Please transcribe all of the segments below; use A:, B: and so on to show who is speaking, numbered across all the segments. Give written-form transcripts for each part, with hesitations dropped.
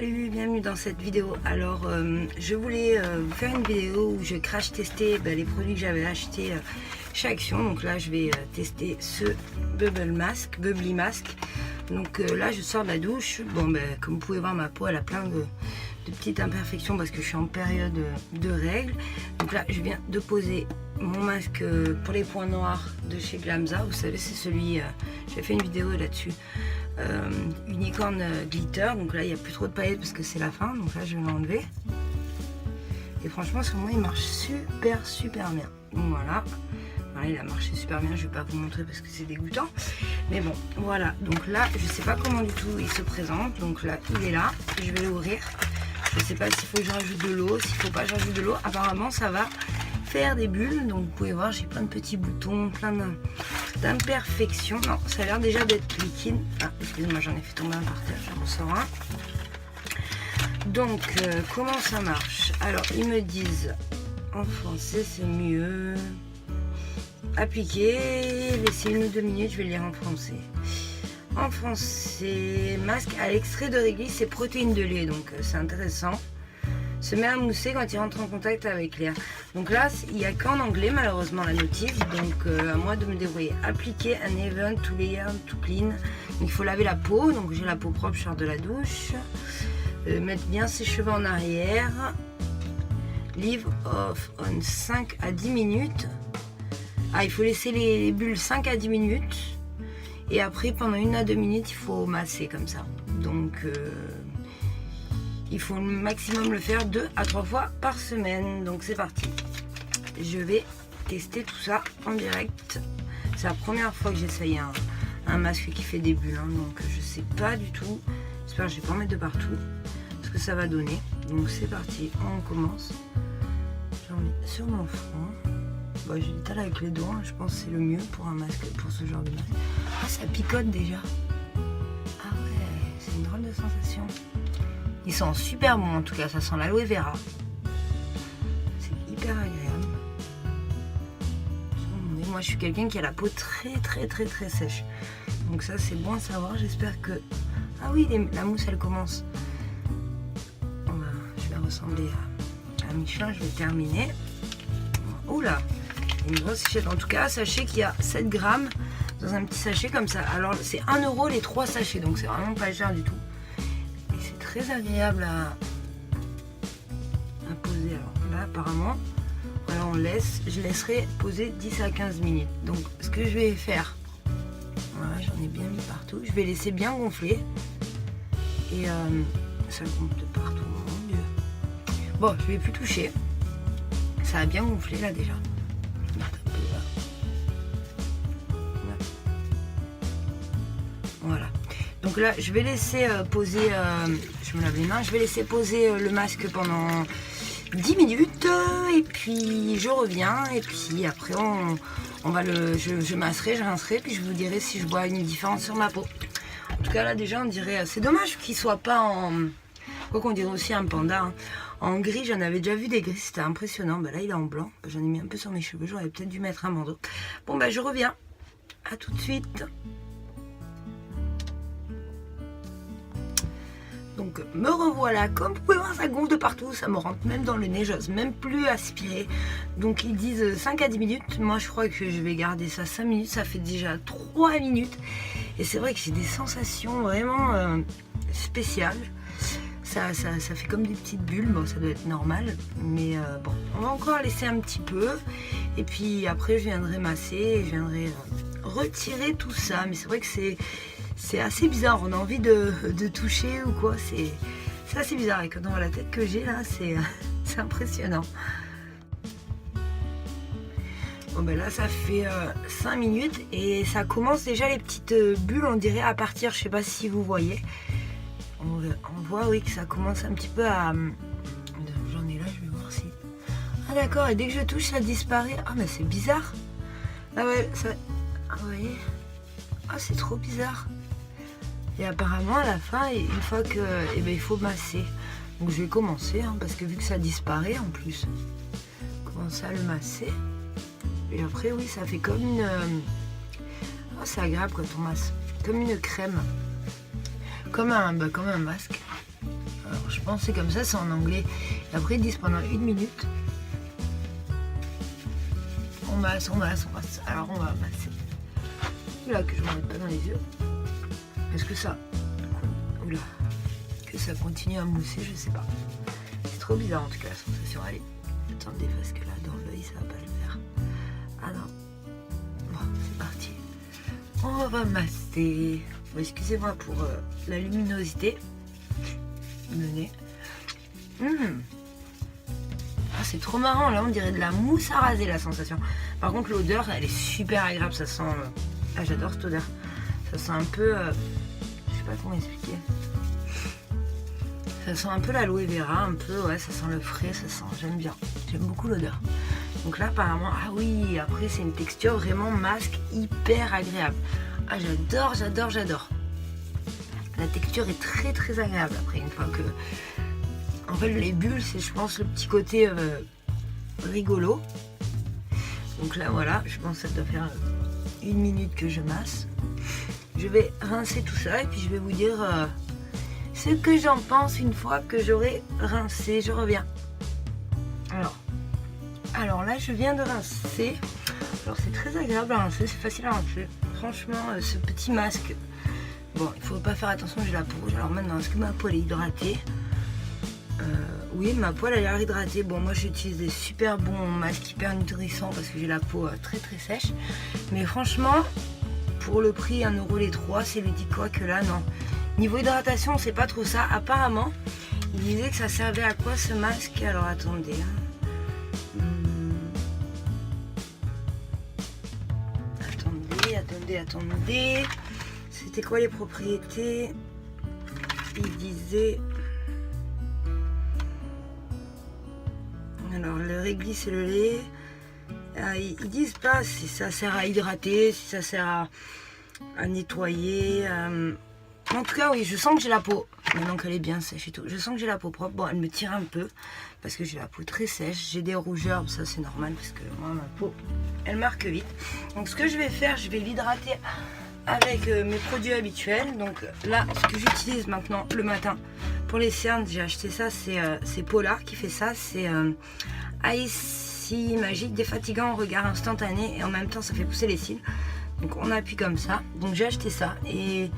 A: Salut, bienvenue dans cette vidéo. Alors je voulais vous faire une vidéo où je crash testais les produits que j'avais achetés chez Action. Donc là je vais tester ce Bubbly Mask. Donc là je sors de la douche. Bon comme vous pouvez voir, ma peau elle a plein de petites imperfections parce que je suis en période de règles. Donc là je viens de poser mon masque pour les points noirs de chez Glamza. Vous savez, c'est celui, j'ai fait une vidéo là-dessus, unicorn glitter. Donc là il n'y a plus trop de paillettes parce que c'est la fin, donc là je vais l'enlever. Et franchement sur moi il marche super bien. Donc voilà, il a marché super bien. Je vais pas vous montrer parce que c'est dégoûtant, mais bon voilà. Donc là je sais pas comment du tout il se présente. Donc là il est là, je vais l'ouvrir. Je sais pas s'il faut que je rajoute de l'eau, s'il faut pas que je rajoute de l'eau. Apparemment ça va faire des bulles, donc vous pouvez voir j'ai plein de petits boutons, plein d'imperfections. Non, ça a l'air déjà d'être liquide. Ah, excusez-moi, j'en ai fait tomber un par terre, j'en ressors un. Donc comment ça marche? Alors ils me disent en français, c'est mieux appliquer, laisser 1 ou 2 minutes. Je vais lire en français. En français, masque à l'extrait de réglisse et protéines de lait, donc c'est intéressant. Se met à mousser quand il rentre en contact avec l'air. Donc là, il n'y a qu'en anglais malheureusement la notice, donc à moi de me débrouiller. Appliquer un even to layer to clean. Donc, il faut laver la peau, donc j'ai la peau propre, je sors de la douche. Mettre bien ses cheveux en arrière. Leave off on 5 à 10 minutes. Ah, il faut laisser les bulles 5 à 10 minutes. Et après, pendant 1 à 2 minutes, il faut masser comme ça. Donc il faut au maximum le faire 2 à 3 fois par semaine. Donc c'est parti. Je vais tester tout ça en direct. C'est la première fois que j'essaye un masque qui fait des bulles, hein, donc je sais pas du tout. J'espère que je vais pas en mettre de partout ce que ça va donner. Donc c'est parti, on commence. J'en mets sur mon front. Bon, je l'étale avec les doigts, je pense que c'est le mieux pour un masque, pour ce genre de masque. Ah, ça picote déjà. Ah ouais, c'est une drôle de sensation. Ils sont super bons en tout cas, ça sent l'aloe vera. C'est hyper agréable. Moi je suis quelqu'un qui a la peau très sèche. Donc ça c'est bon à savoir, j'espère que... Ah oui, la mousse elle commence. Je vais ressembler à Michelin, je vais terminer. Oula, une grosse sachette. En tout cas, sachez qu'il y a 7 grammes dans un petit sachet comme ça. Alors c'est 1 € les 3 sachets, donc c'est vraiment pas cher du tout. Très agréable à poser. Alors là apparemment voilà, je laisserai poser 10 à 15 minutes. Donc ce que je vais faire, voilà, j'en ai bien mis partout, je vais laisser bien gonfler et ça gonfle de partout, mon Dieu. Bon, je vais plus toucher, ça a bien gonflé là déjà. Voilà, donc là je vais laisser poser, je me lave les mains, je vais laisser poser le masque pendant 10 minutes et puis je reviens et puis après on va je masserai, je rincerai, puis je vous dirai si je vois une différence sur ma peau. En tout cas là déjà on dirait, c'est dommage qu'il soit pas en, quoi qu'on dirait aussi un panda, hein. En gris, j'en avais déjà vu des gris, c'était impressionnant. Là il est en blanc, j'en ai mis un peu sur mes cheveux, j'aurais peut-être dû mettre un bandeau. Bon je reviens, à tout de suite. Donc me revoilà, comme vous pouvez voir ça gonfle de partout, ça me rentre même dans le nez, j'ose même plus aspirer. Donc ils disent 5 à 10 minutes, moi je crois que je vais garder ça 5 minutes, ça fait déjà 3 minutes. Et c'est vrai que j'ai des sensations vraiment spéciales, ça fait comme des petites bulles, bon ça doit être normal. Mais bon, on va encore laisser un petit peu, et puis après je viendrai masser, et je viendrai retirer tout ça. Mais c'est vrai que c'est assez bizarre, on a envie de toucher ou quoi, c'est assez bizarre. Et quand on voit la tête que j'ai là, c'est impressionnant. Bon là ça fait 5 minutes et ça commence déjà les petites bulles, on dirait à partir, je sais pas si vous voyez. On voit oui que ça commence un petit peu à... J'en ai là, je vais voir si... Ah d'accord, et dès que je touche ça disparaît. Ah mais c'est bizarre. Ah ouais, ça... Ah vous voyez. Ah c'est trop bizarre. Et apparemment à la fin, une fois que il faut masser. Donc je vais commencer, hein, parce que vu que ça disparaît en plus, commencer à le masser. Et après oui, ça fait comme une... Oh, c'est agréable quand on masse. Comme une crème. Comme un masque. Alors je pense que c'est comme ça, c'est en anglais. Et après ils disent pendant 1 minute. On masse. Alors on va masser. Là que je ne me mette pas dans les yeux. Est-ce que ça... Oula. Que ça continue à mousser, je sais pas. C'est trop bizarre en tout cas la sensation. Allez, attendez parce que là dans l'œil ça va pas le faire. Ah non. Bon, c'est parti. On va masser. Bon, excusez-moi pour la luminosité du nez. Ah, c'est trop marrant, là on dirait de la mousse à raser la sensation. Par contre l'odeur elle est super agréable, ça sent... Ah j'adore cette odeur. Ça sent un peu... Je sais pas comment expliquer. Ça sent un peu l'aloe vera, un peu, ouais, ça sent le frais, ça sent... J'aime bien, j'aime beaucoup l'odeur. Donc là apparemment, ah oui, après c'est une texture vraiment masque hyper agréable. Ah j'adore. La texture est très très agréable après une fois que... En fait les bulles c'est je pense le petit côté rigolo. Donc là voilà, je pense que ça doit faire 1 minute que je masse. Je vais rincer tout ça et puis je vais vous dire ce que j'en pense une fois que j'aurai rincé. Je reviens. Alors là je viens de rincer. Alors c'est très agréable à rincer, c'est facile à rincer. Franchement ce petit masque. Bon, il faut pas faire attention, j'ai la peau rouge. Alors maintenant, est-ce que ma peau elle est hydratée? Oui, ma peau elle a l'air hydratée. Bon, moi j'utilise des super bons masques hyper nourrissants parce que j'ai la peau très très sèche. Mais franchement, pour le prix 1 € les 3, c'est lui dit quoi que là, non. Niveau hydratation, on sait pas trop ça. Apparemment, il disait que ça servait à quoi ce masque? Alors attendez. Attendez. C'était quoi les propriétés? Il disait... Alors le réglisse et le lait, ils disent pas si ça sert à hydrater, si ça sert à nettoyer. En tout cas oui, je sens que j'ai la peau, maintenant qu'elle est bien sèche et tout, je sens que j'ai la peau propre. Bon, elle me tire un peu parce que j'ai la peau très sèche, j'ai des rougeurs, ça c'est normal parce que moi ma peau elle marque vite. Donc ce que je vais faire, je vais l'hydrater avec mes produits habituels. Donc là, ce que j'utilise maintenant le matin pour les cernes, j'ai acheté ça, c'est Polar qui fait ça, c'est Icy Magique, défatigant, regard instantané et en même temps ça fait pousser les cils. Donc on appuie comme ça. Donc j'ai acheté ça et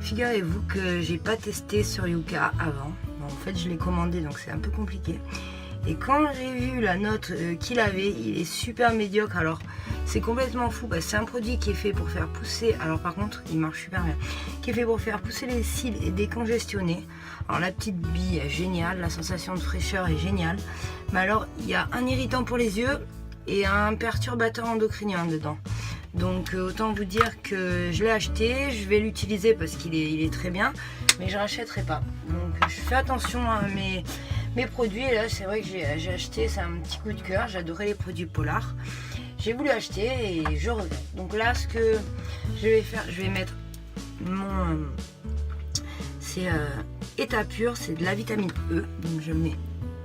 A: figurez-vous que j'ai pas testé sur Yuka avant. Bon, en fait je l'ai commandé donc c'est un peu compliqué. Et quand j'ai vu la note qu'il avait, il est super médiocre. Alors c'est complètement fou, c'est un produit qui est fait pour faire pousser, alors par contre il marche super bien, qui est fait pour faire pousser les cils et décongestionner. Alors la petite bille est géniale, la sensation de fraîcheur est géniale, mais alors il y a un irritant pour les yeux et un perturbateur endocrinien dedans. Donc autant vous dire que je l'ai acheté, je vais l'utiliser parce qu'il est très bien, mais je ne rachèterai pas. Donc je fais attention à mes produits. Et là c'est vrai que j'ai acheté, c'est un petit coup de cœur, j'adorais les produits Polar. J'ai voulu acheter et je regrette. Donc là ce que je vais faire, je vais mettre mon... c'est état pur, c'est de la vitamine E. Donc je mets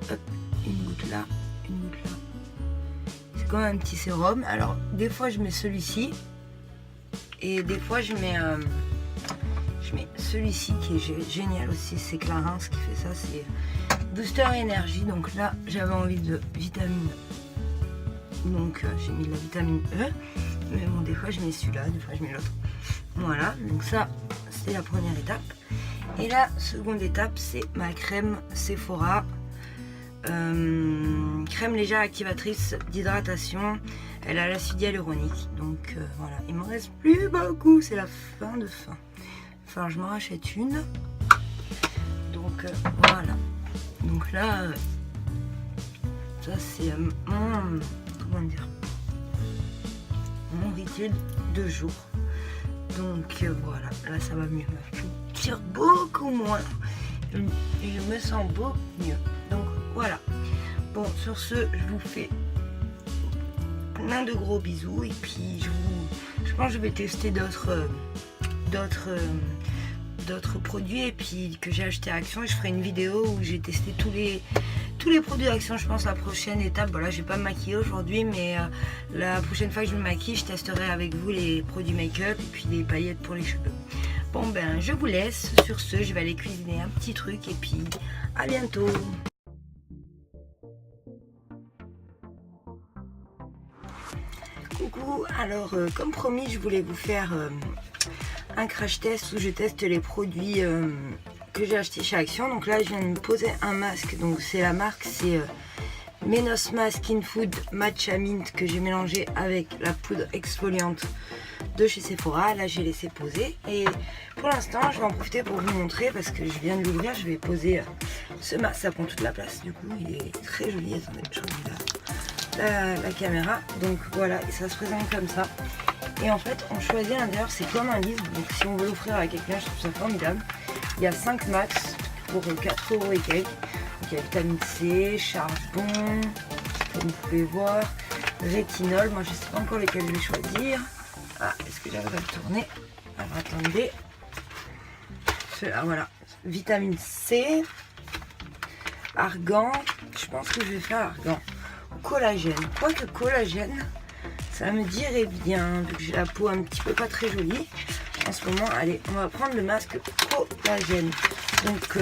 A: hop, une goutte là, une goutte là. C'est comme un petit sérum. Alors des fois je mets celui-ci et des fois je mets celui-ci qui est génial aussi, c'est Clarins qui fait ça, c'est Booster Énergie. Donc là j'avais envie de vitamine, donc j'ai mis de la vitamine E, mais bon des fois je mets celui-là, des fois je mets l'autre. Voilà, donc ça c'est la première étape. Et la seconde étape c'est ma crème Sephora, crème légère activatrice d'hydratation. Elle a l'acide hyaluronique. Donc voilà, il m'en reste plus beaucoup, c'est la fin de fin. Enfin je m'en rachète une. Donc voilà. Donc là ça c'est mon, comment dire, mon rituel de jour. Donc voilà, là ça va mieux. Je tire beaucoup moins et je me sens beaucoup mieux. Donc voilà. Bon, sur ce, je vous fais plein de gros bisous et puis je pense que je vais tester d'autres produits et puis que j'ai acheté à Action, et je ferai une vidéo où j'ai testé tous les produits d'Action. Je pense la prochaine étape, voilà, je vais pas me maquiller aujourd'hui, mais la prochaine fois que je me maquille, je testerai avec vous les produits make-up et puis des paillettes pour les cheveux. Bon ben je vous laisse, sur ce je vais aller cuisiner un petit truc et puis à bientôt. Coucou, alors comme promis je voulais vous faire un crash test où je teste les produits que j'ai achetés chez Action. Donc là je viens de me poser un masque, donc c'est la marque, c'est Menosma Skin Food Matcha Mint que j'ai mélangé avec la poudre exfoliante de chez Sephora. Là j'ai laissé poser et pour l'instant je vais en profiter pour vous montrer parce que je viens de l'ouvrir. Je vais poser ce masque, ça prend toute la place du coup, il est très joli. Attendez, je regarde la caméra. Donc voilà, et ça se présente comme ça. Et en fait on choisit à l'intérieur, c'est comme un livre, donc si on veut l'offrir à quelqu'un, je trouve ça formidable. Il y a 5 max pour 4 € et quelques. Donc il y a vitamine C, charbon, comme vous pouvez voir, rétinol. Moi je sais pas encore lesquels je vais choisir. Ah, est-ce que j'arrive à le tourner? Alors attendez. Ah, voilà, vitamine C, argan. Je pense que je vais faire argan. Collagène. Quoique collagène, ça me dirait bien, vu que j'ai la peau un petit peu pas très jolie en ce moment. Allez, on va prendre le masque collagène. Donc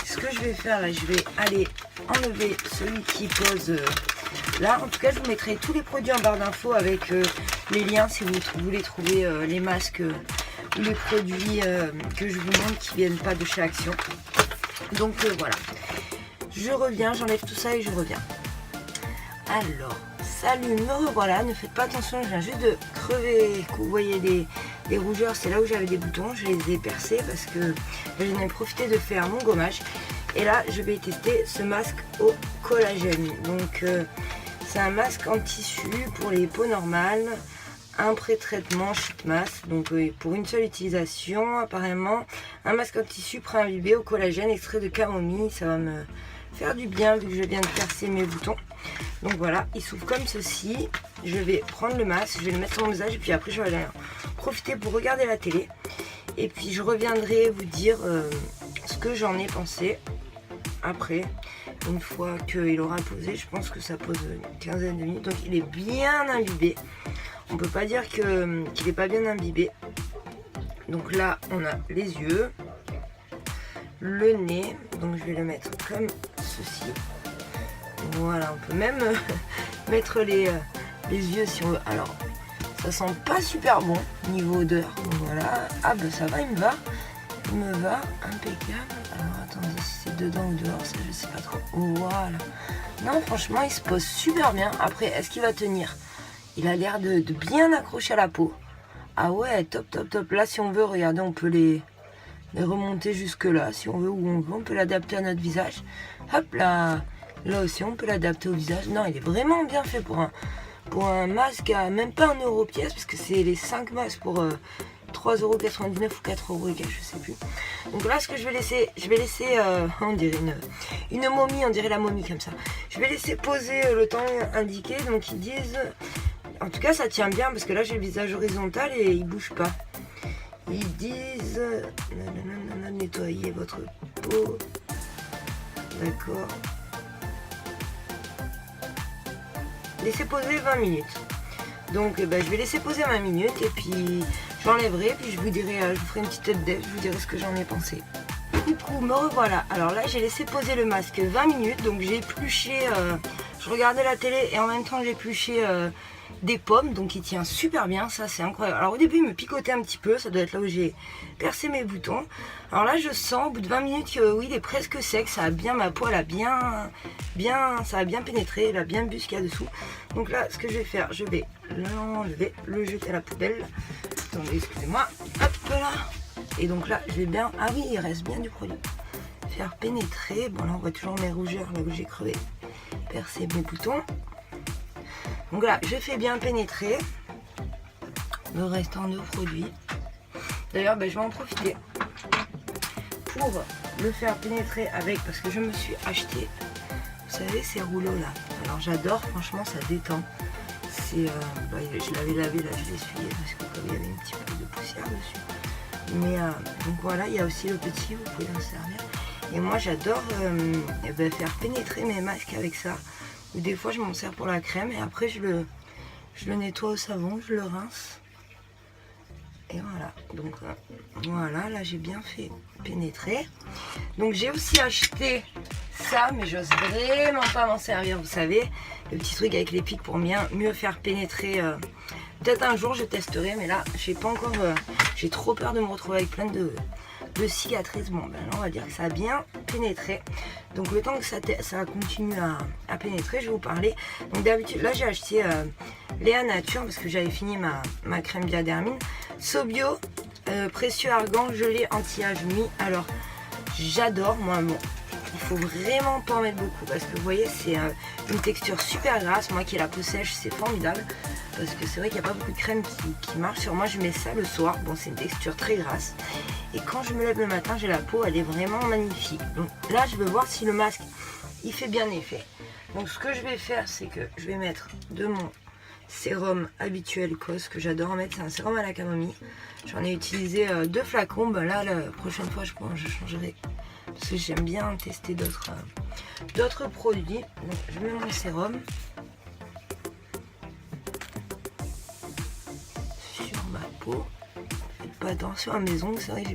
A: ce que je vais faire là, je vais aller enlever celui qui pose là. En tout cas je vous mettrai tous les produits en barre d'infos avec les liens si vous voulez trouver les masques ou les produits que je vous montre qui viennent pas de chez Action. Donc voilà, je reviens, j'enlève tout ça et je reviens. Alors salut, me revoilà, ne faites pas attention, je viens juste de crever. Vous voyez les rougeurs, c'est là où j'avais des boutons, je les ai percés parce que j'en ai profité de faire mon gommage. Et là je vais tester ce masque au collagène. Donc c'est un masque en tissu pour les peaux normales, un pré-traitement sheet mask, donc pour une seule utilisation apparemment. Un masque en tissu pré-imbibé au collagène, extrait de camomille, ça va me faire du bien vu que je viens de percer mes boutons. Donc voilà, il s'ouvre comme ceci. Je vais prendre le masque, je vais le mettre sur mon visage et puis après je vais aller profiter pour regarder la télé. Et puis je reviendrai vous dire ce que j'en ai pensé après. Une fois qu'il aura posé, je pense que ça pose une quinzaine de minutes. Donc il est bien imbibé. On peut pas dire qu'il n'est pas bien imbibé. Donc là on a les yeux, le nez. Donc je vais le mettre comme ceci. Voilà, on peut même mettre les yeux si on veut. Alors, ça sent pas super bon niveau odeur. Donc voilà. Ah bah ça va, il me va. Il me va, impeccable. Alors attendez, si c'est dedans ou dehors, ça je sais pas trop. Voilà. Non, franchement, il se pose super bien. Après, est-ce qu'il va tenir? Il a l'air de bien accrocher à la peau. Ah ouais, top, top, top. Là, si on veut, regardez, on peut les remonter jusque là. Si on veut, ou on veut, on peut l'adapter à notre visage. Hop là. Là aussi on peut l'adapter au visage. Non, il est vraiment bien fait pour un masque à même pas 1 € pièce, parce que c'est les 5 masques pour 3,99 € ou 4 € et quelques, je sais plus. Donc là ce que je vais laisser, on dirait une momie, on dirait la momie comme ça. Je vais laisser poser le temps indiqué. Donc ils disent, en tout cas ça tient bien parce que là j'ai le visage horizontal et il bouge pas. Ils disent nettoyer votre peau. D'accord. Laissez poser 20 minutes. Donc je vais laisser poser 20 minutes et puis j'enlèverai, puis je vous dirai, je vous ferai une petite update, je vous dirai ce que j'en ai pensé. Coucou, me revoilà. Alors là j'ai laissé poser le masque 20 minutes, donc j'ai épluché, je regardais la télé et en même temps j'ai épluché des pommes, donc il tient super bien, ça c'est incroyable. Alors au début il me picotait un petit peu, ça doit être là où j'ai percé mes boutons. Alors là je sens au bout de 20 minutes que oui, il est presque sec, ça a bien, ma peau elle a bien, ça a bien pénétré, elle a bien bu ce qu'il y a dessous. Donc là ce que je vais faire, je vais l'enlever, le jeter à la poubelle. Attendez, excusez-moi, hop là. Et donc là je vais bien, ah oui il reste bien du produit. Faire pénétrer, bon là on voit toujours mes rougeurs, là où j'ai crevé, percer mes boutons. Donc là, je fais bien pénétrer le restant de produit. D'ailleurs, je vais en profiter pour le faire pénétrer avec, parce que je me suis acheté, vous savez, ces rouleaux là. Alors j'adore, franchement, ça détend. C'est, je l'avais lavé, là je l'ai essuyé parce que comme il y avait un petit peu de poussière dessus. Mais donc voilà, il y a aussi le petit, vous pouvez en servir. Et moi j'adore faire pénétrer mes masques avec ça. Ou des fois je m'en sers pour la crème et après je le nettoie au savon, je le rince. Et voilà, donc voilà, là j'ai bien fait pénétrer. Donc j'ai aussi acheté ça, mais j'ose vraiment pas m'en servir, vous savez, le petit truc avec les pics pour mieux faire pénétrer. Peut-être un jour je testerai, mais là j'ai pas encore, j'ai trop peur de me retrouver avec plein de cicatrices. Bon ben là on va dire que ça a bien pénétré. Donc le temps que ça continue à pénétrer, je vais vous parler. Donc d'habitude là j'ai acheté Léa Nature parce que j'avais fini ma crème Diadermine. Sobio, précieux argan gelé anti-âge nuit. Alors j'adore, moi bon, il faut vraiment pas en mettre beaucoup parce que vous voyez c'est une texture super grasse. Moi qui ai la peau sèche, c'est formidable parce que c'est vrai qu'il n'y a pas beaucoup de crème qui marche sur moi. Je mets ça le soir, bon c'est une texture très grasse et quand je me lève le matin j'ai la peau, elle est vraiment magnifique. Donc là je veux voir si le masque il fait bien effet. Donc ce que je vais faire, c'est que je vais mettre de mon sérum habituel COS que j'adore en mettre, c'est un sérum à la camomille. J'en ai utilisé 2 flacons. Ben là la prochaine fois je changerai parce que j'aime bien tester d'autres produits. Donc je mets mon sérum sur ma peau. Faites pas attention à mes ongles, c'est vrai que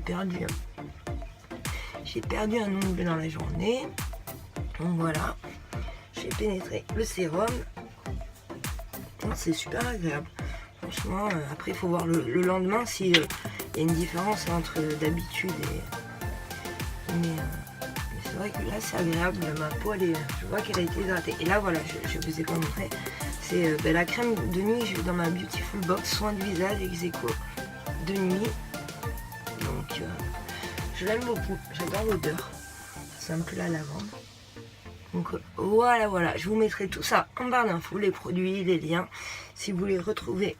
A: j'ai perdu un ongle dans la journée. Donc voilà, j'ai pénétré le sérum. C'est super agréable. Franchement, après il faut voir le lendemain s'il y a une différence entre d'habitude mais c'est vrai que là c'est agréable. Ma peau je vois qu'elle a été hydratée. Et là voilà, je vous ai pas montré. C'est la crème de nuit que j'ai dans ma Beautiful Box soin du visage Execo de nuit. Donc je l'aime beaucoup. J'adore l'odeur. C'est un peu la lavande. Donc voilà, je vous mettrai tout ça en barre d'infos, les produits, les liens, si vous voulez retrouver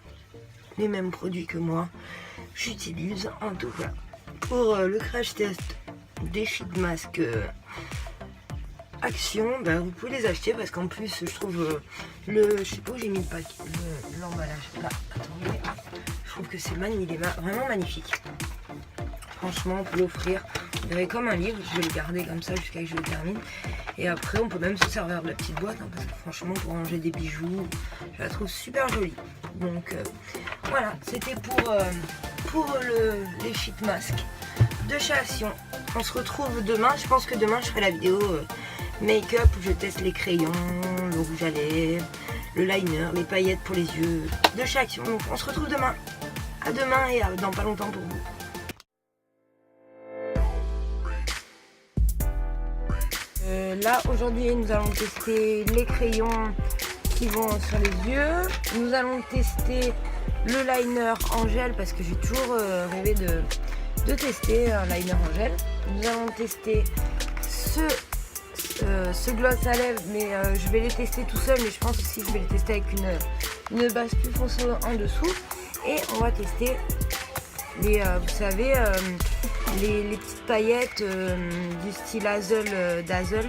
A: les mêmes produits que moi, j'utilise. En tout cas, pour le crash test des sheet masks Action, ben, vous pouvez les acheter parce qu'en plus, je trouve je sais pas où j'ai mis le pack, l'emballage, là, attendez, je trouve que c'est il est vraiment magnifique. Franchement, on peut l'offrir. Vous verrez comme un livre, je vais le garder comme ça jusqu'à ce que je le termine. Et après, on peut même se servir de la petite boîte, hein, parce que franchement, pour ranger des bijoux, je la trouve super jolie. Donc voilà, c'était pour les sheet masks de chez Action. On se retrouve demain. Je pense que demain, je ferai la vidéo make-up où je teste les crayons, le rouge à lèvres, le liner, les paillettes pour les yeux de chez Action. Donc on se retrouve demain. À demain et dans pas longtemps pour vous. Là aujourd'hui nous allons tester les crayons qui vont sur les yeux. Nous allons tester le liner en gel parce que j'ai toujours rêvé de tester un liner en gel. Nous allons tester ce gloss à lèvres, mais je vais les tester tout seul, mais je pense aussi que je vais les tester avec une base plus foncée en dessous. Et on va tester les, vous savez, les petites paillettes du style Dazzle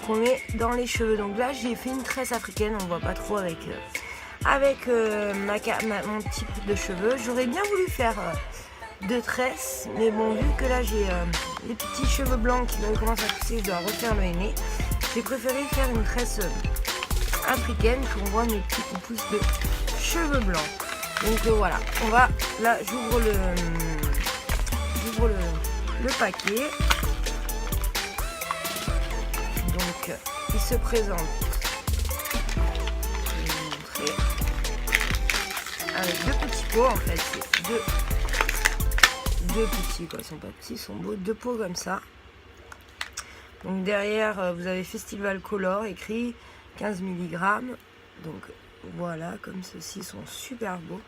A: qu'on met dans les cheveux. Donc là j'ai fait une tresse africaine, on voit pas trop avec mon type de cheveux. J'aurais bien voulu faire 2 tresses, mais bon, vu que là j'ai les petits cheveux blancs qui commencent à pousser, je dois refaire le henné. J'ai préféré faire une tresse africaine pour voir mes petits pousses de cheveux blancs. Donc voilà, là j'ouvre le paquet. Donc il se présente, je vais vous montrer, avec 2 petits pots en fait, c'est deux petits quoi, ils sont pas petits, ils sont beaux, 2 pots comme ça. Donc derrière vous avez Festival Color écrit 15 mg, donc voilà, comme ceci, ils sont super beaux.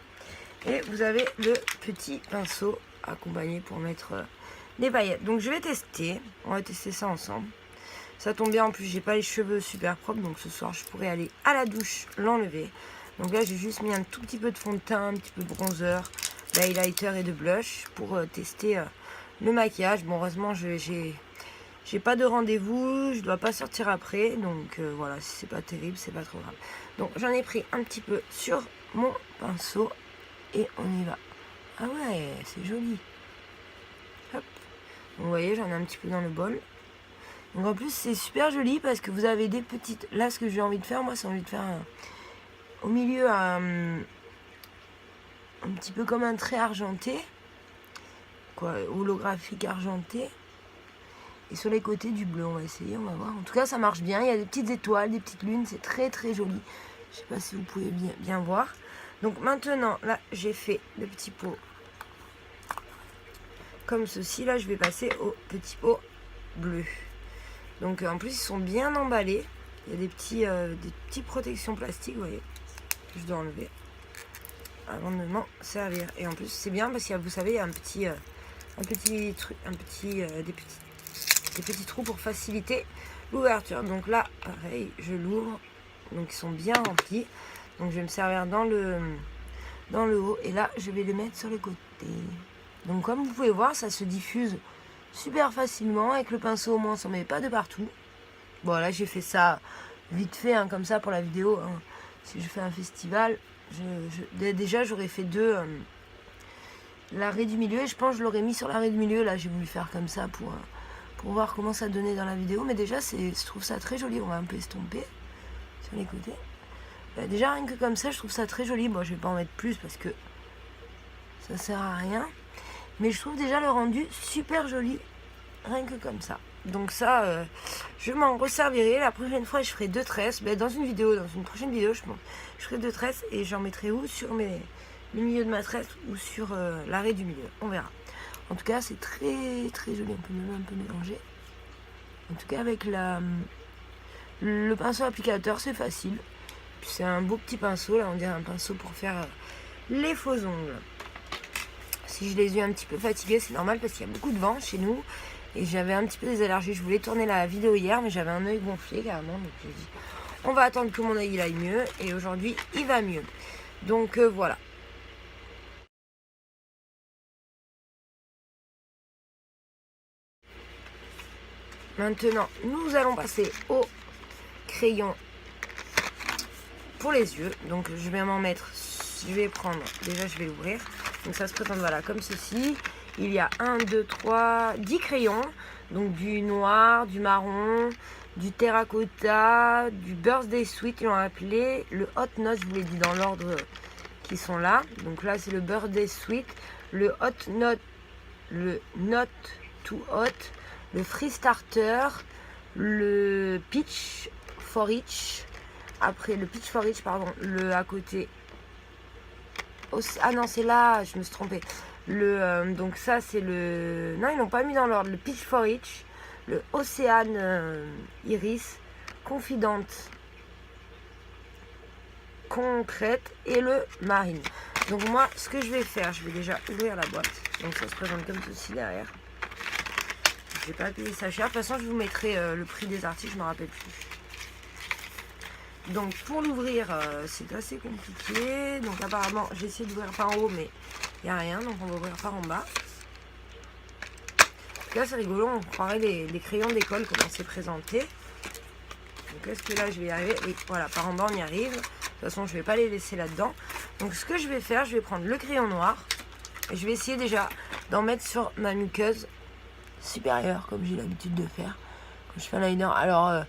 A: Et vous avez le petit pinceau accompagné pour mettre les paillettes. Donc je vais tester, on va tester ça ensemble. Ça tombe bien, en plus j'ai pas les cheveux super propres, donc ce soir je pourrais aller à la douche, l'enlever. Donc là j'ai juste mis un tout petit peu de fond de teint, un petit peu de bronzer, d'highlighter et de blush pour tester le maquillage. Bon, heureusement j'ai pas de rendez-vous, je dois pas sortir après, donc voilà, si c'est pas terrible, c'est pas trop grave. Donc j'en ai pris un petit peu sur mon pinceau et on y va. Ah ouais, c'est joli. Hop. Vous voyez, j'en ai un petit peu dans le bol. Donc en plus c'est super joli parce que vous avez des petites... Là ce que j'ai envie de faire, moi c'est envie de faire au milieu un un petit peu comme un trait argenté, quoi, holographique argenté. Et sur les côtés du bleu, on va essayer, on va voir. En tout cas, ça marche bien. Il y a des petites étoiles, des petites lunes, c'est très très joli. Je sais pas si vous pouvez bien voir. Donc maintenant, là, j'ai fait le petit pot comme ceci. Là, je vais passer au petit pot bleu. Donc en plus, ils sont bien emballés. Il y a des petites protections plastiques, vous voyez, que je dois enlever avant de m'en servir. Et en plus, c'est bien parce qu'il y a, vous savez, il y a des petits trous pour faciliter l'ouverture. Donc là, pareil, je l'ouvre. Donc ils sont bien remplis. Donc je vais me servir dans le haut. Et là, je vais les mettre sur les côtés. Donc comme vous pouvez voir, ça se diffuse super facilement. Avec le pinceau, au moins, on s'en met pas de partout. Bon, là, j'ai fait ça vite fait, hein, comme ça, pour la vidéo. Hein. Si je fais un festival, déjà, j'aurais fait l'arrêt du milieu. Et je pense que je l'aurais mis sur l'arrêt du milieu. Là, j'ai voulu faire comme ça pour voir comment ça donnait dans la vidéo. Mais déjà, je trouve ça très joli. On va un peu estomper sur les côtés. Bah, déjà, rien que comme ça, je trouve ça très joli. Bon, je vais pas en mettre plus parce que ça sert à rien. Mais je trouve déjà le rendu super joli. Rien que comme ça. Donc ça, je m'en resservirai. La prochaine fois, je ferai 2 tresses. Bah, dans une prochaine vidéo, je ferai 2 tresses. Et j'en mettrai où sur le milieu de ma tresse ou sur l'arrêt du milieu. On verra. En tout cas, c'est très très joli. On peut même un peu mélanger. En tout cas, avec le pinceau applicateur, c'est facile. Puis c'est un beau petit pinceau. Là, on dirait un pinceau pour faire les faux ongles. Si je les ai un petit peu fatigués, c'est normal parce qu'il y a beaucoup de vent chez nous. Et j'avais un petit peu des allergies. Je voulais tourner la vidéo hier, mais j'avais un œil gonflé carrément. Donc j'ai dit, on va attendre que mon œil il aille mieux. Et aujourd'hui, il va mieux. Donc voilà. Maintenant, nous allons passer au crayon pour les yeux. Donc je vais m'en mettre. Je vais prendre. Déjà, je vais l'ouvrir. Donc ça se présente voilà comme ceci. Il y a 1, 2, 3, 10 crayons. Donc du noir, du marron, du terracotta, du birthday sweet, ils l'ont appelé. Le hot note, je vous l'ai dit dans l'ordre qui sont là. Donc là, c'est le birthday sweet. Le hot note, le not too hot, le free starter, le peach for each. Après, le peach for each, pardon, le à côté. Ah non, c'est là, je me suis trompée. Donc ça, c'est le... Non, ils l'ont pas mis dans l'ordre. Le Peach for Each, le Océane Iris, Confidente Concrète et le Marine. Donc moi, ce que je vais faire, je vais déjà ouvrir la boîte. Donc ça se présente comme ceci derrière. Je vais pas payer ça cher. De toute façon, je vous mettrai le prix des articles, je ne me rappelle plus. Donc pour l'ouvrir, c'est assez compliqué. Donc apparemment, j'ai essayé d'ouvrir par en haut, mais il n'y a rien. Donc on va ouvrir par en bas. Là, c'est rigolo, on croirait les crayons d'école, comment c'est présenté. Donc est-ce que là, je vais y arriver? Oui, voilà, par en bas, on y arrive. De toute façon, je ne vais pas les laisser là-dedans. Donc ce que je vais faire, je vais prendre le crayon noir. Et je vais essayer déjà d'en mettre sur ma muqueuse supérieure, comme j'ai l'habitude de faire quand je fais un liner. Alors,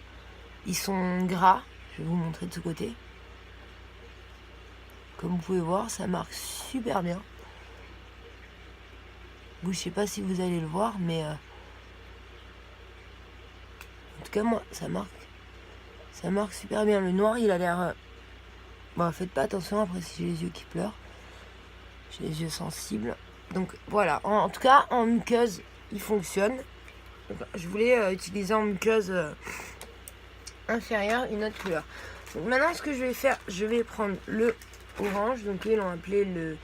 A: ils sont gras. Je vais vous montrer de ce côté. Comme vous pouvez voir, ça marque super bien. Vous, je sais pas si vous allez le voir, mais en tout cas moi, ça marque super bien. Le noir, il a l'air. Bon, faites pas attention après si j'ai les yeux qui pleurent. J'ai les yeux sensibles. Donc voilà. En tout cas, en muqueuse, il fonctionne. Donc, je voulais utiliser en muqueuse inférieure une autre couleur. Donc maintenant, ce que je vais faire, je vais prendre le orange. Donc ils l'ont appelé le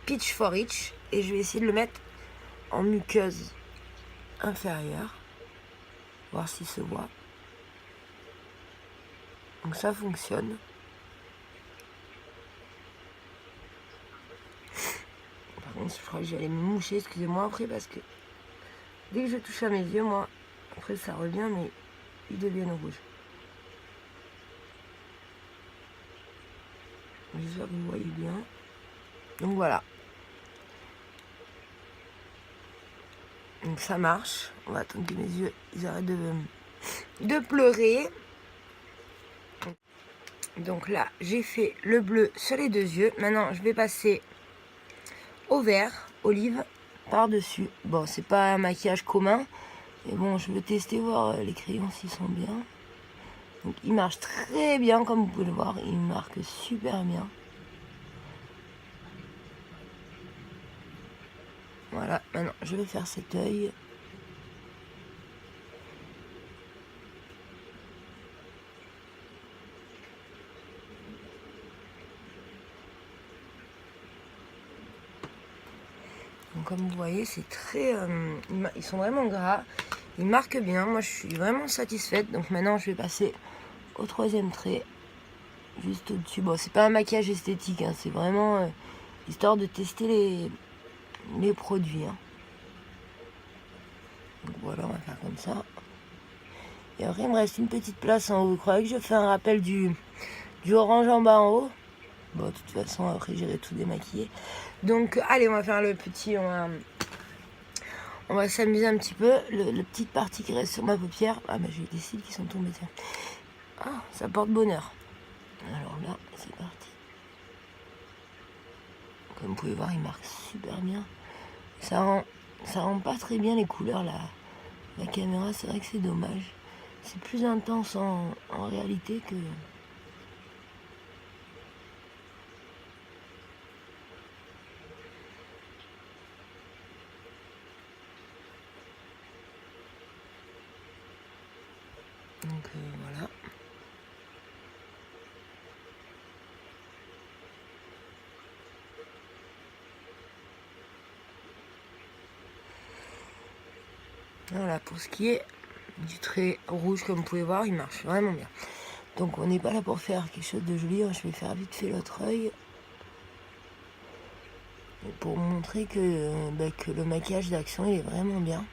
A: Peach for Each, et je vais essayer de le mettre en muqueuse inférieure, voir s'il se voit. Donc ça fonctionne. Par contre, je crois que j'allais me moucher, excusez-moi après, parce que dès que je touche à mes yeux, moi, après ça revient, mais ils deviennent rouges. J'espère que vous voyez bien. Donc voilà. Donc ça marche. On va attendre que mes yeux ils arrêtent de pleurer. Donc là, j'ai fait le bleu sur les 2 yeux. Maintenant, je vais passer au vert, olive, par-dessus. Bon, c'est pas un maquillage commun. Mais bon, je veux tester, voir les crayons s'ils sont bien. Donc, il marche très bien, comme vous pouvez le voir. Il marque super bien. Voilà, maintenant, je vais faire cet œil. Donc, comme vous voyez, c'est très... ils sont vraiment gras. Ils marquent bien. Moi, je suis vraiment satisfaite. Donc, maintenant, je vais passer au troisième trait. Juste au-dessus. Bon, c'est pas un maquillage esthétique. Hein, c'est vraiment histoire de tester les produits. Hein. Donc, voilà, on va faire comme ça. Et après, il me reste une petite place en haut. Vous croyez que je fais un rappel du orange en bas en haut? Bon, de toute façon, après, j'irai tout démaquiller. Donc, allez, on va faire le petit... On va s'amuser un petit peu. Le petite partie qui reste sur ma paupière. Ah, bah, j'ai des cils qui sont tombés, tiens. Ah, ça porte bonheur. Alors là, c'est parti. Comme vous pouvez voir, il marque super bien. Ça rend pas très bien les couleurs, la caméra. C'est vrai que c'est dommage. C'est plus intense en réalité que... Donc voilà. Voilà, pour ce qui est du trait rouge, comme vous pouvez voir, il marche vraiment bien. Donc on n'est pas là pour faire quelque chose de joli. Je vais faire vite fait l'autre œil. Pour montrer que le maquillage d'action il est vraiment bien.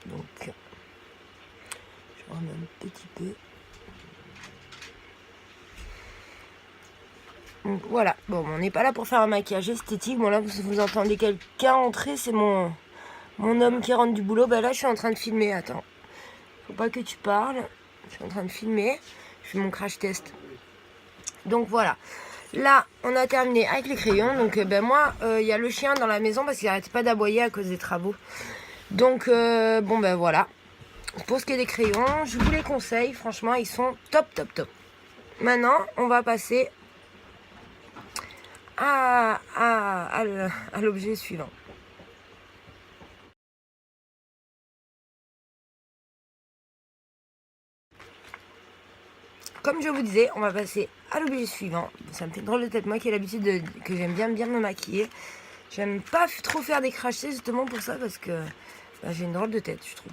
A: Donc je remets un petit peu. Donc voilà, bon, on n'est pas là pour faire un maquillage esthétique. Bon là vous entendez quelqu'un entrer, c'est mon homme qui rentre du boulot. Ben là je suis en train de filmer, attends. Faut pas que tu parles. Je suis en train de filmer. Je fais mon crash test. Donc voilà. Là, on a terminé avec les crayons. Donc moi, il y a le chien dans la maison parce qu'il n'arrêtait pas d'aboyer à cause des travaux. Donc bon ben voilà. Pour ce qui est des crayons, je vous les conseille. Franchement, ils sont top, top, top. Maintenant, on va passer à l'objet suivant. Comme je vous disais, on va passer à l'objet suivant. Ça me fait drôle de tête, moi qui ai l'habitude que j'aime bien me maquiller. J'aime pas trop faire des crash tests justement pour ça parce que j'ai une drôle de tête, je trouve.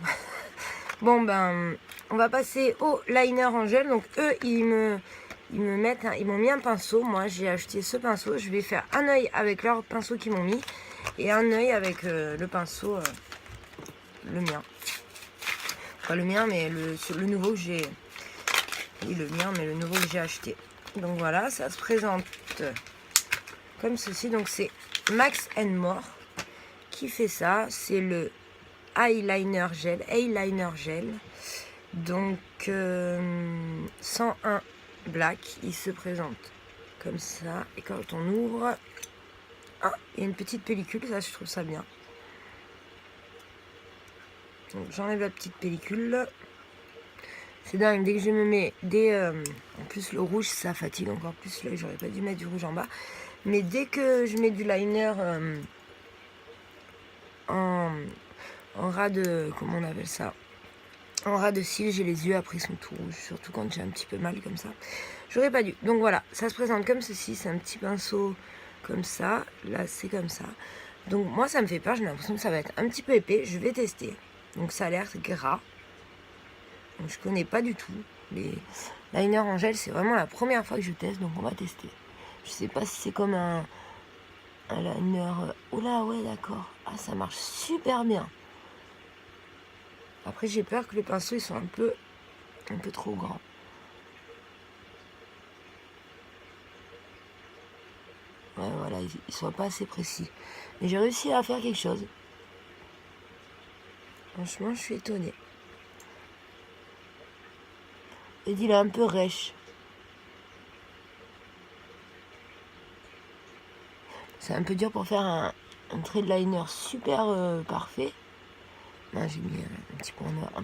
A: Bon ben, on va passer au liner en gel. Donc eux, ils m'ont mis un pinceau. Moi, j'ai acheté ce pinceau. Je vais faire un œil avec leur pinceau qu'ils m'ont mis et un œil avec le pinceau, le mien. Pas le mien, mais le nouveau que j'ai. Oui, le mien, mais le nouveau que j'ai acheté. Donc voilà, ça se présente comme ceci. Donc c'est Max & More qui fait ça. C'est le eyeliner gel. Donc 101 black. Il se présente comme ça. Et quand on ouvre, il y a une petite pellicule. Ça, je trouve ça bien. Donc j'enlève la petite pellicule. C'est dingue, dès que je me mets en plus le rouge ça fatigue encore plus l'œil, j'aurais pas dû mettre du rouge en bas. Mais dès que je mets du liner en ras de, comment on appelle ça, en ras de cils, j'ai les yeux après ils sont tout rouges, surtout quand j'ai un petit peu mal comme ça. J'aurais pas dû. Donc voilà, ça se présente comme ceci, c'est un petit pinceau comme ça, là c'est comme ça. Donc moi ça me fait peur, j'ai l'impression que ça va être un petit peu épais, je vais tester. Donc ça a l'air gras. Donc, je connais pas du tout les liners en gel, c'est vraiment la première fois que je teste, donc on va tester. Je sais pas si c'est comme un liner. Oh là, ouais, d'accord. Ah, ça marche super bien. Après, j'ai peur que les pinceaux ils sont un peu trop grands. Ouais, voilà, ils sont pas assez précis. Mais j'ai réussi à faire quelque chose. Franchement, je suis étonnée. Et il est un peu rêche. C'est un peu dur pour faire un trait de liner super parfait. Là, j'ai mis un petit point noir là.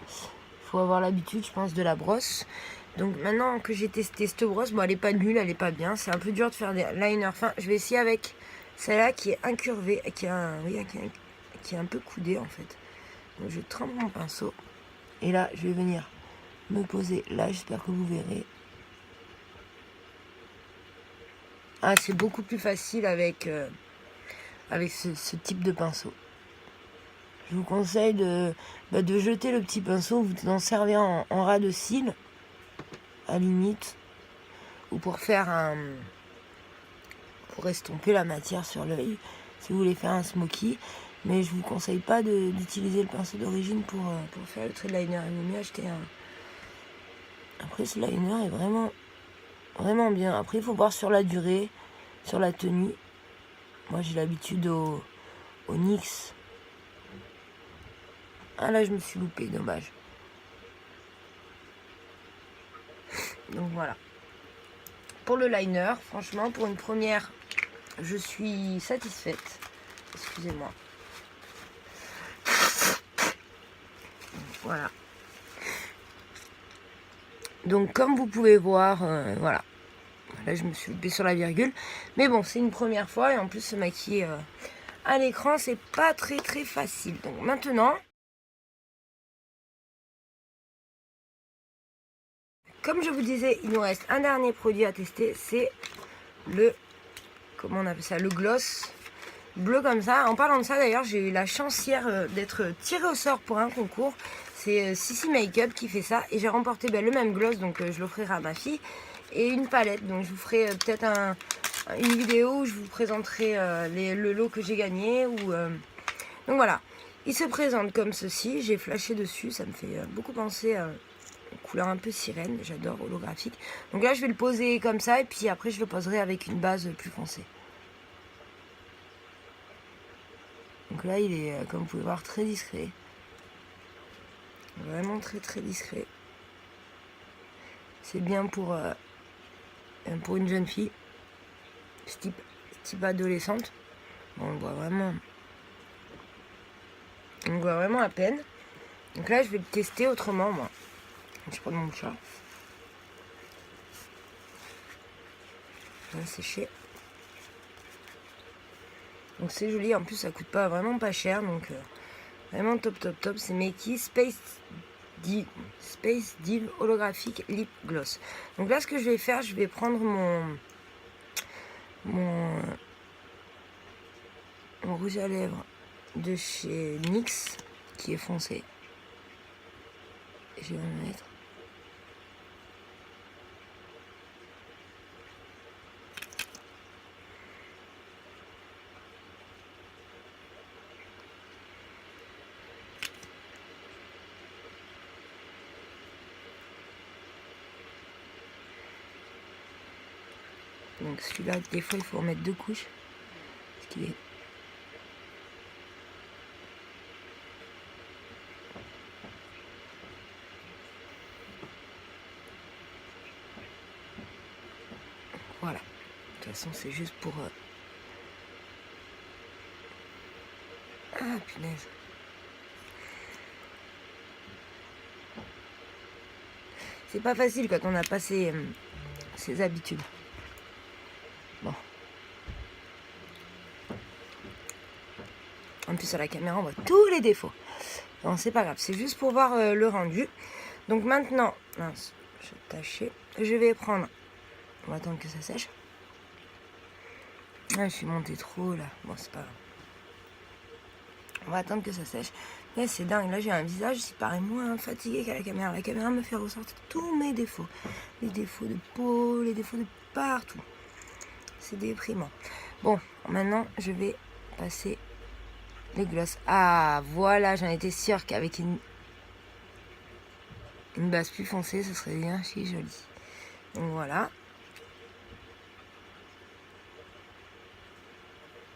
A: Il faut avoir l'habitude, je pense, de la brosse. Donc maintenant que j'ai testé cette brosse, bon, elle est pas nulle, elle est pas bien. C'est un peu dur de faire des liners fins. Je vais essayer avec celle-là qui est incurvée, qui est un peu coudée en fait. Donc je trempe mon pinceau. Et là, je vais venir me poser là, j'espère que vous verrez. Ah, c'est beaucoup plus facile avec ce type de pinceau. Je vous conseille de jeter le petit pinceau, vous en servez en ras de cils, à limite, ou pour faire pour estomper la matière sur l'œil, si vous voulez faire un smoky. Mais je vous conseille pas d'utiliser le pinceau d'origine pour faire le trait de liner. Il vaut mieux acheter un. Après, ce liner est vraiment, vraiment bien. Après, il faut voir sur la durée, sur la tenue. Moi, j'ai l'habitude au NYX. Ah là, je me suis loupée, dommage. Donc voilà. Pour le liner, franchement, pour une première, je suis satisfaite. Excusez-moi. Voilà. Donc comme vous pouvez voir, voilà. Là, je me suis loupée sur la virgule. Mais bon, c'est une première fois. Et en plus, se maquiller à l'écran, c'est pas très très facile. Donc maintenant, comme je vous disais, il nous reste un dernier produit à tester. C'est le, comment on appelle ça, le gloss bleu comme ça. En parlant de ça, d'ailleurs, j'ai eu la chance hier d'être tirée au sort pour un concours. C'est Sissi Makeup qui fait ça. Et j'ai remporté le même gloss, donc je l'offrirai à ma fille. Et une palette. Donc je vous ferai peut-être une vidéo où je vous présenterai le lot que j'ai gagné. Donc voilà. Il se présente comme ceci. J'ai flashé dessus. Ça me fait beaucoup penser à une couleur un peu sirène. J'adore, holographique. Donc là, je vais le poser comme ça. Et puis après, je le poserai avec une base plus foncée. Donc là, il est, comme vous pouvez voir, très discret. Vraiment très très discret. C'est bien pour une jeune fille, type adolescente. Bon, on voit vraiment à peine. Donc là, je vais le tester autrement, moi. Je prends mon chat. Bien séché. Donc c'est joli. En plus, ça coûte vraiment pas cher. Donc vraiment top. C'est Makey Space Div holographique lip gloss. Donc là, ce que je vais faire, je vais prendre mon rouge à lèvres de chez NYX qui est foncé. Et je vais en mettre. Donc celui-là, des fois, il faut en mettre 2 couches. Parce qu'il est... Voilà. De toute façon, c'est juste pour... Ah, punaise. C'est pas facile quand on n'a pas ses habitudes. Bon. En plus, à la caméra, on voit tous les défauts. Bon, c'est pas grave. C'est juste pour voir le rendu. Donc maintenant, mince, je vais tâcher. Je vais prendre... On va attendre que ça sèche. Ah, je suis montée trop, là. Bon, c'est pas grave. On va attendre que ça sèche. Mais c'est dingue. Là, j'ai un visage qui paraît moins fatigué qu'à la caméra. La caméra me fait ressortir tous mes défauts. Les défauts de peau, les défauts de partout. C'est déprimant. Bon, maintenant, je vais passer les glosses. Ah, voilà, j'en étais sûre qu'avec une base plus foncée, ce serait bien si joli. Donc voilà.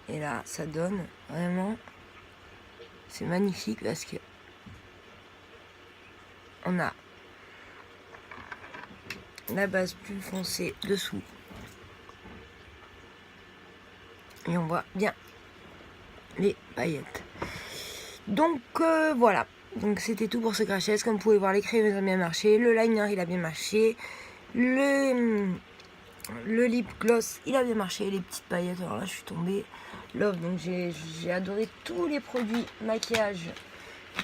A: Et là, ça donne vraiment... C'est magnifique parce que on a la base plus foncée dessous. Et on voit bien les paillettes. Donc voilà. Donc c'était tout pour ce crash test. Comme vous pouvez voir, les crayons ont bien marché. Le liner il a bien marché. Le lip gloss il a bien marché. Les petites paillettes, alors là je suis tombée love. Donc j'ai adoré tous les produits maquillage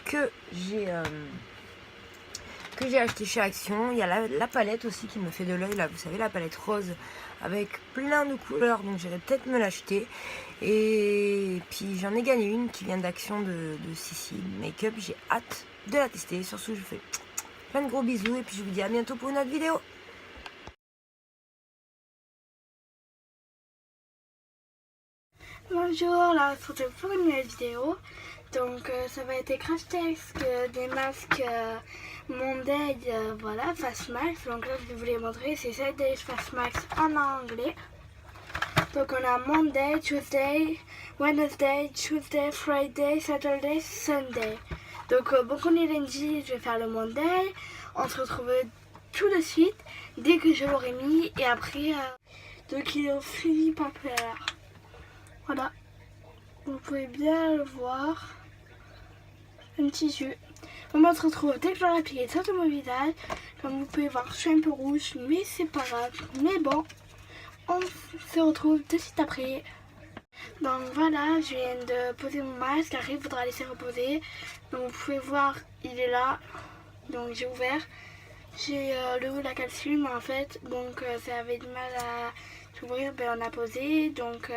A: que j'ai acheté chez Action. Il y a la palette aussi qui me fait de l'œil là, vous savez, la palette rose avec plein de couleurs, donc j'irai peut-être me l'acheter. Et puis j'en ai gagné une qui vient d'Action de Cécile Make-up. J'ai hâte de la tester. Sur ce, je vous fais plein de gros bisous et puis je vous dis à bientôt pour une autre vidéo.
B: Bonjour, là on se retrouve pour une nouvelle vidéo. Donc ça va être des crash tests des masques Monday, voilà, Face Max. Donc là je vais vous les montrer, c'est 7 Days Face Max en anglais. Donc on a Monday, Tuesday, Wednesday, Tuesday, Friday, Saturday, Sunday. Donc bon, on est lundi, je vais faire le Monday. On se retrouve tout de suite dès que je l'aurai mis et après donc il est au fini papier. Voilà, vous pouvez bien le voir, un petit jeu. On se retrouve dès que j'aurai appliqué ça sur mon visage. Comme vous pouvez voir, je suis un peu rouge, mais c'est pas grave. Mais bon, on se retrouve tout de suite après. Donc voilà, je viens de poser mon masque, après il faudra laisser reposer. Donc vous pouvez voir, il est là. Donc j'ai ouvert. J'ai le haut de la capsule, mais en fait, donc ça avait du mal à s'ouvrir, ben on a posé. Donc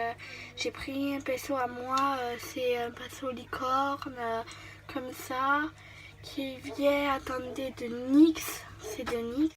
B: j'ai pris un pinceau à moi, c'est un pinceau licorne, comme ça, qui vient, attendez, de NYX, c'est de NYX.